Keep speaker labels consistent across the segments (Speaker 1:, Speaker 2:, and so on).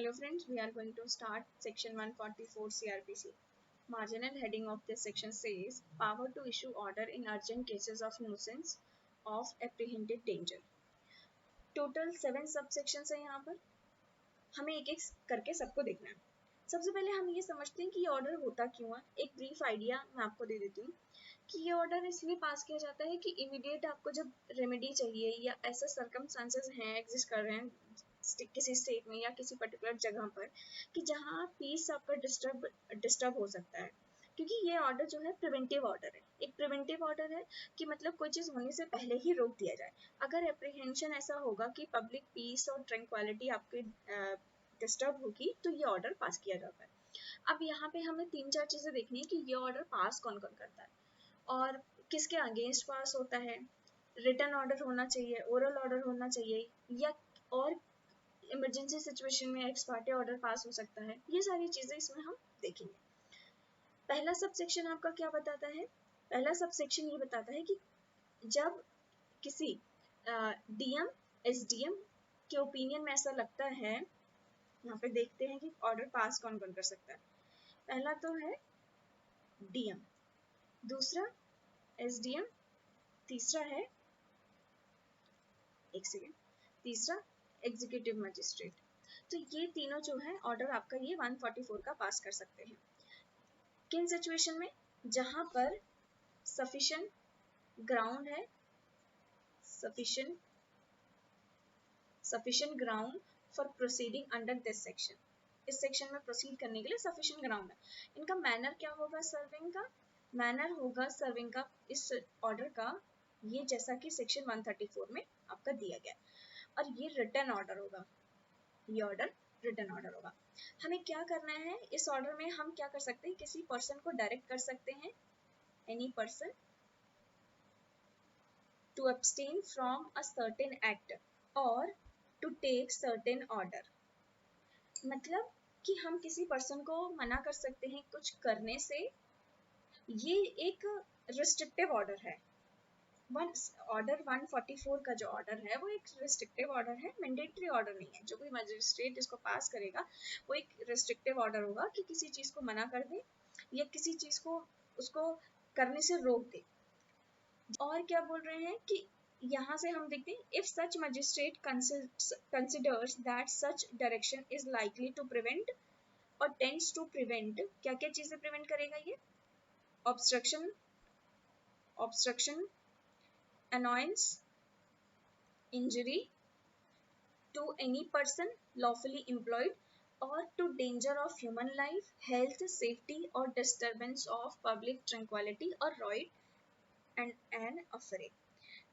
Speaker 1: Hello friends, we are going to start section 144 CRPC. Marginal heading of this section says power to issue order in urgent cases of nuisance of apprehended danger. Total 7 subsections है यहाँ पर, हमें एक एक करके सबको देखना है। सबसे पहले हम ये समझते हैं कि ये ऑर्डर होता क्यों है। एक ब्रीफ आइडिया मैं आपको दे देती हूँ कि ये ऑर्डर इसलिए पास किया जाता है कि इमीडिएट आपको जब रेमेडी चाहिए या ऐसे सर्कमस्टांसेस हैं एग्जिस्ट कर रहे हैं किसी स्टेट में या किसी पर्टिकुलर जगह पर कि जहाँ पीस आपका डिस्टर्ब हो सकता है, क्योंकि ये ऑर्डर जो है प्रिवेंटिव ऑर्डर है। एक प्रिवेंटिव ऑर्डर है कि मतलब कोई चीज़ होने से पहले ही रोक दिया जाए। अगर एप्रीहेंशन ऐसा होगा कि पब्लिक पीस और ट्रैंक्विलिटी आपकी डिस्टर्ब होगी तो ये ऑर्डर पास किया जाता है। अब यहाँ पे हमें 3-4 चीज़ें देखनी है कि ये ऑर्डर पास कौन कौन करता है और किसके अगेंस्ट पास होता है। रिटन ऑर्डर होना चाहिए, ओरल ऑर्डर होना चाहिए, या और इमरजेंसी सिचुएशन में एक्स पार्टे ऑर्डर पास हो सकता है। ये सारी चीज़ें इसमें हम देखेंगे। पहला सबसेक्शन आपका क्या बताता है? पहला सबसेक्शन ये बताता है कि जब किसी डीएम एसडीएम के ओपिनियन में ऐसा लगता है, यहाँ पे देखते हैं कि ऑर्डर पास कौन कौन कर सकता है। पहला तो है डीएम, दूसरा एसडीएम, तीसरा है तीसरा एग्जीक्यूटिव मजिस्ट्रेट। तो ये तीनों जो है ऑर्डर आपका ये 144 का पास कर सकते हैं। किन सिचुएशन में? जहां पर सफिशिएंट ग्राउंड है, sufficient ground for proceeding under this section. इस सेक्शन में प्रोसीड करने के लिए सफिशिएंट ग्राउंड है। इनका मैनर क्या होगा? सर्विंग का मैनर होगा सर्विंग का इस ऑर्डर का ये जैसा कि सेक्शन 134 में आपका दिया गया, और ये रिटर्न ऑर्डर होगा। ये ऑर्डर रिटर्न ऑर्डर होगा। हमें क्या करना है इस ऑर्डर में? हम क्या कर सकते हैं? किसी पर्सन को डायरेक्ट कर सकते हैं, any person, to abstain from a certain act or to take certain order। मतलब कि हम किसी पर्सन को मना कर सकते हैं कुछ करने से। ये एक रिस्ट्रिक्टिव ऑर्डर है। ऑर्डर 144 का जो ऑर्डर है वो एक रिस्ट्रिक्टिव ऑर्डर है, मैंडेटरी ऑर्डर नहीं है। जो कोई मजिस्ट्रेट इसको पास करेगा वो एक रिस्ट्रिक्टिव ऑर्डर होगा कि किसी चीज़ को मना कर दे या किसी चीज़ को उसको करने से रोक दे। और क्या बोल रहे हैं कि यहाँ से हम देखते हैं if such magistrate considers that such direction is likely to prevent or tends to prevent. क्या क्या चीज़ें प्रिवेंट करेगा ये? Obstruction, annoyance, injury to any person lawfully employed or to danger of human life, health, safety or disturbance of public tranquility or right and an affray।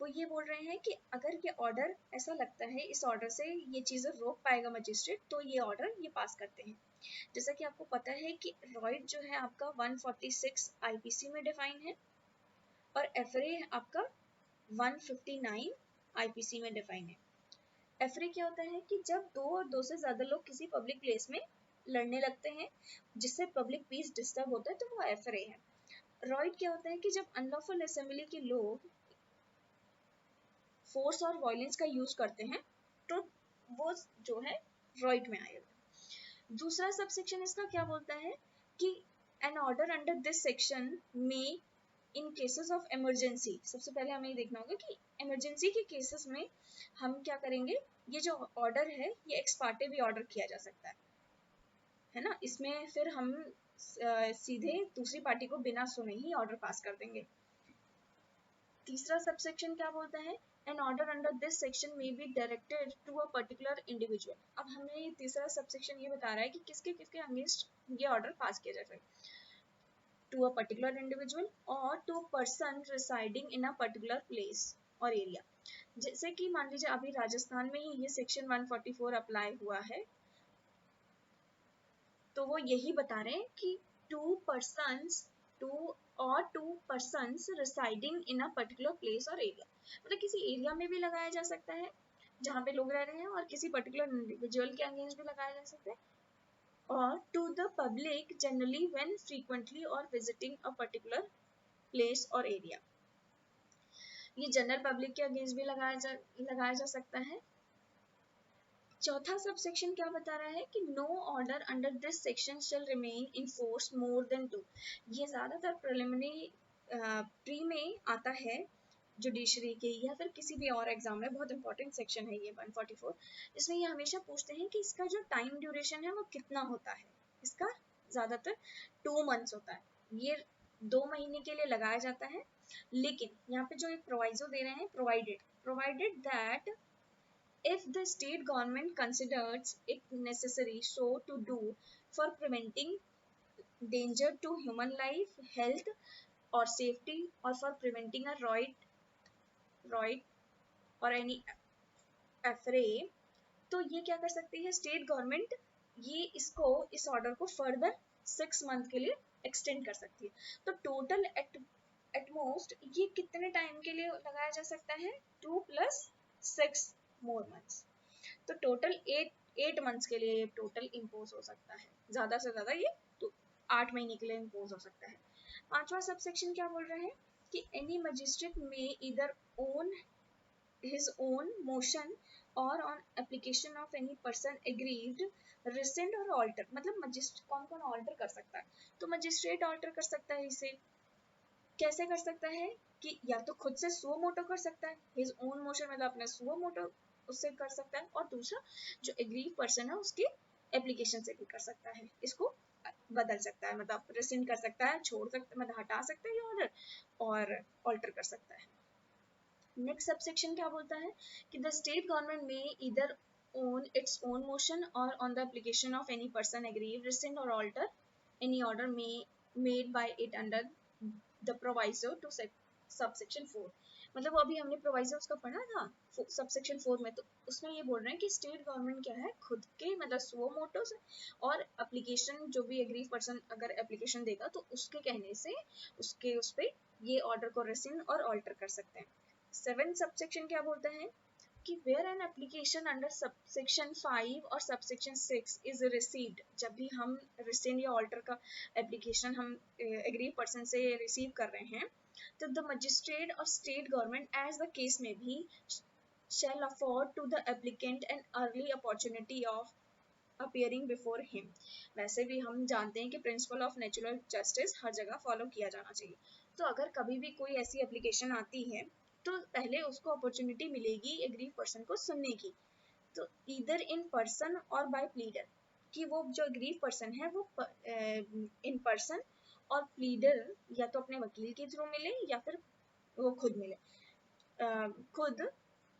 Speaker 1: वो ये बोल रहे हैं कि अगर ये ऑर्डर ऐसा लगता है इस ऑर्डर से ये चीज़ें रोक पाएगा मजिस्ट्रेट तो ये ऑर्डर ये पास करते हैं। जैसा कि आपको पता है कि रॉइट जो है आपका 146 आईपीसी में डिफाइन है और एफरे आपका 159 आईपीसी में डिफाइन है। एफरे क्या होता है कि जब दो और दो से ज़्यादा लोग किसी पब्लिक प्लेस में लड़ने लगते हैं जिससे पब्लिक पीस डिस्टर्ब होता है तो वो एफरे है। रॉइट क्या होता है कि जब अनलॉफुल असेंबली के लोग फोर्स और वायलेंस का यूज करते हैं तो वो जो है रॉइट में आएगा। दूसरा सबसेक्शन इसका क्या बोलता है कि an order under this section में इन केसेस ऑफ इमरजेंसी। सबसे पहले हमें ये देखना होगा कि इमरजेंसी के केसेस में हम क्या करेंगे। ये जो ऑर्डर है ये एक्स पार्टे भी ऑर्डर किया जा सकता है ना। इसमें फिर हम सीधे दूसरी पार्टी को बिना सुने ही ऑर्डर पास कर देंगे। तीसरा सबसेक्शन क्या बोलता है? An order under this section may be directed to a particular individual। अब हमें तीसरा सबसेक्शन ये बता रहा है कि किसके किसके अगेंस्ट ये ऑर्डर पास किया जाता है। To a particular individual or to a person residing in a particular place or area। जैसे कि मान लीजिए अभी राजस्थान में ही ये सेक्शन 144 अप्लाई हुआ है तो वो यही बता रहे हैं कि to persons residing in a particular place or area। मतलब किसी एरिया में भी लगाया जा सकता है जहाँ पे लोग रह रहे हैं और किसी पर्टिकुलर इंडिविजुअल के अगेंस्ट भी लगाया जा सकता है, और to the public generally when frequently or visiting a particular place or area. ये जनरल पब्लिक के अगेंस्ट भी लगाया जा सकता है, चौथा सब सेक्शन क्या बता रहा है कि no order under this section shall remain in force more than 2। ये ज्यादातर प्रिलिमिनरी प्री में आता है जुडिशरी के या फिर किसी भी और एग्जाम में। बहुत इंपॉर्टेंट सेक्शन है ये 144। इसमें ये हमेशा पूछते हैं कि इसका जो टाइम ड्यूरेशन है वो कितना होता है। इसका ज्यादातर 2 मंथ्स होता है, ये 2 महीने के लिए लगाया जाता है। लेकिन यहाँ पे जो एक प्रोवाइजो दे रहे हैं, provided that if the state government considers it necessary so to do for preventing danger to human life, health or safety, or for preventing a riot or any affray, तो ये क्या कर सकती है स्टेट गवर्नमेंट, ये इसको इस order को फर्दर 6 मंथ के लिए एक्सटेंड कर सकती है। तो टोटल एटमोस्ट ये कितने टाइम के लिए लगाया जा सकता है, 2 + 6 मोर मंथ्स। तो टोटल 8 मंथ्स के लिए टोटल इम्पोज हो सकता है, ज्यादा से ज्यादा ये तो 8 महीने के लिए इम्पोज हो सकता है। पांचवा सबसेक्शन क्या बोल रहा है कि एनी मजिस्ट्रेट में इधर own his own motion or on application of any person aggrieved rescind or alter। मतलब मजिस्ट्रेट कौन कौन ऑल्टर कर सकता है, तो मजिस्ट्रेट ऑल्टर कर सकता है इसे। कैसे कर सकता है कि या तो खुद से सुओ मोटो कर सकता है, हिज ओन मोशन मतलब अपने सुओ मोटो उससे कर सकता है, और दूसरा जो एग्रीव पर्सन है उसके एप्लीकेशन से भी कर सकता है। इसको बदल सकता है, मतलब रिसेंड कर सकता है, छोड़ सकता है, मतलब हटा सकता है ये ऑर्डर, और ऑल्टर कर सकता है। नेक्स्ट सबसेक्शन क्या बोलता है कि द स्टेट गवर्नमेंट में इधर own its own motion or on the application of any person aggrieve rescind or alter any order made by it under the proviso to subsection 4। मतलब वो अभी हमने प्रोवाइजो उसका पढ़ा था सबसेक्शन 4 में, तो उसमें ये बोल रहे हैं कि स्टेट गवर्नमेंट क्या है खुद के मतलब सुओ मोटो से और एप्लीकेशन जो भी एग्रीव पर्सन अगर एप्लीकेशन देगा तो उसके कहने से उसके उस पे ये ऑर्डर को रेसिन और ऑल्टर कर सकते हैं। 7 सबसेक्शन क्या बोलता है कि where an application under subsection 5 और subsection 6 is received, जब भी हम rescind या alter का application हम agree person से receive कर रहे हैं, तो the magistrate or state government as the case may be shall afford to the applicant an early opportunity of appearing before him। वैसे भी हम जानते हैं कि प्रिंसिपल ऑफ नेचुरल जस्टिस हर जगह फॉलो किया जाना चाहिए। तो अगर कभी भी कोई ऐसी एप्लीकेशन आती है तो पहले उसको अपॉर्चुनिटी मिलेगी एग्रीव पर्सन को सुनने की, तो इधर इन पर्सन और बाय प्लीडर, कि वो जो एग्रीव पर्सन है वो इन पर्सन और प्लीडर या तो अपने वकील के थ्रू मिले या फिर वो खुद मिले, खुद,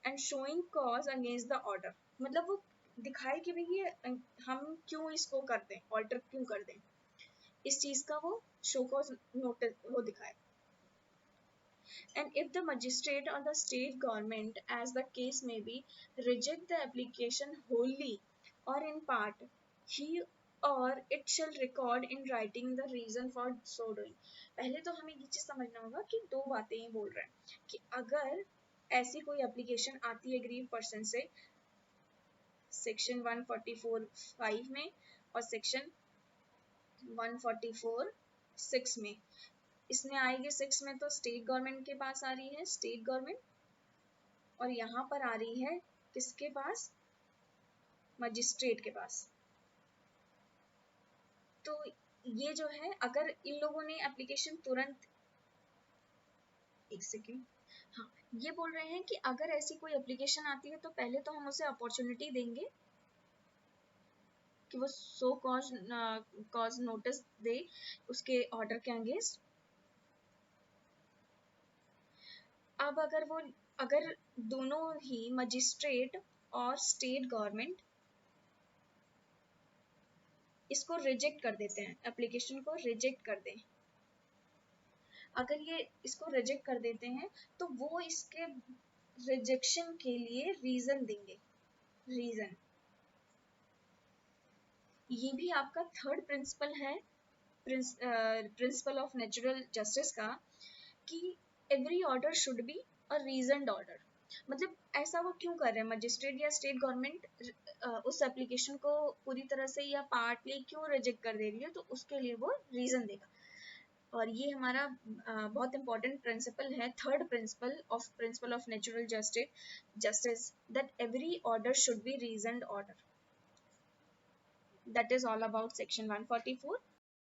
Speaker 1: and showing cause against the order, मतलब वो दिखाए कि भाई ये हम क्यों इसको कर दें, ऑल्टर क्यों कर दें, इस चीज का वो शो कॉज नोटिस वो दिखाए। And if the magistrate or the state government, as the case may be, reject the application wholly or in part, he or it shall record in writing the reason for so doing। पहले तो हमें ये चीज समझना होगा कि दो बातें ही बोल रहे हैं कि अगर ऐसी कोई एप्लीकेशन आती है एग्रीव पर्सन से सेक्शन 144(5) में और सेक्शन 144(6) में, इसमें आएगी 6 में तो स्टेट गवर्नमेंट के पास आ रही है स्टेट गवर्नमेंट, और यहाँ पर आ रही है किसके पास, मजिस्ट्रेट के पास। तो ये जो है अगर इन लोगों ने एप्लीकेशन तुरंत, एक सेकेंड, हाँ ये बोल रहे हैं कि अगर ऐसी कोई एप्लीकेशन आती है तो पहले तो हम उसे अपॉर्चुनिटी देंगे कि वो सो कॉज नोटिस दे उसके ऑर्डर के अगेंस्ट। अब अगर दोनों ही मजिस्ट्रेट और स्टेट गवर्नमेंट इसको रिजेक्ट कर देते हैं, एप्लीकेशन को रिजेक्ट कर दें, अगर ये इसको रिजेक्ट कर देते हैं तो वो इसके रिजेक्शन के लिए रीजन देंगे। रीजन ये भी आपका थर्ड प्रिंसिपल है प्रिंसिपल ऑफ नेचुरल जस्टिस का, कि every order should be a reasoned order. मतलब ऐसा वो क्यों कर रहे हैं मजिस्ट्रेट या स्टेट गवर्नमेंट उस एप्लीकेशन को पूरी तरह से या पार्टली क्यों रिजेक्ट कर दे रही है, तो उसके लिए वो रीजन देगा। और ये हमारा बहुत इंपॉर्टेंट प्रिंसिपल है, third principle of natural justice, that every order should be reasoned order. That is all about section 144.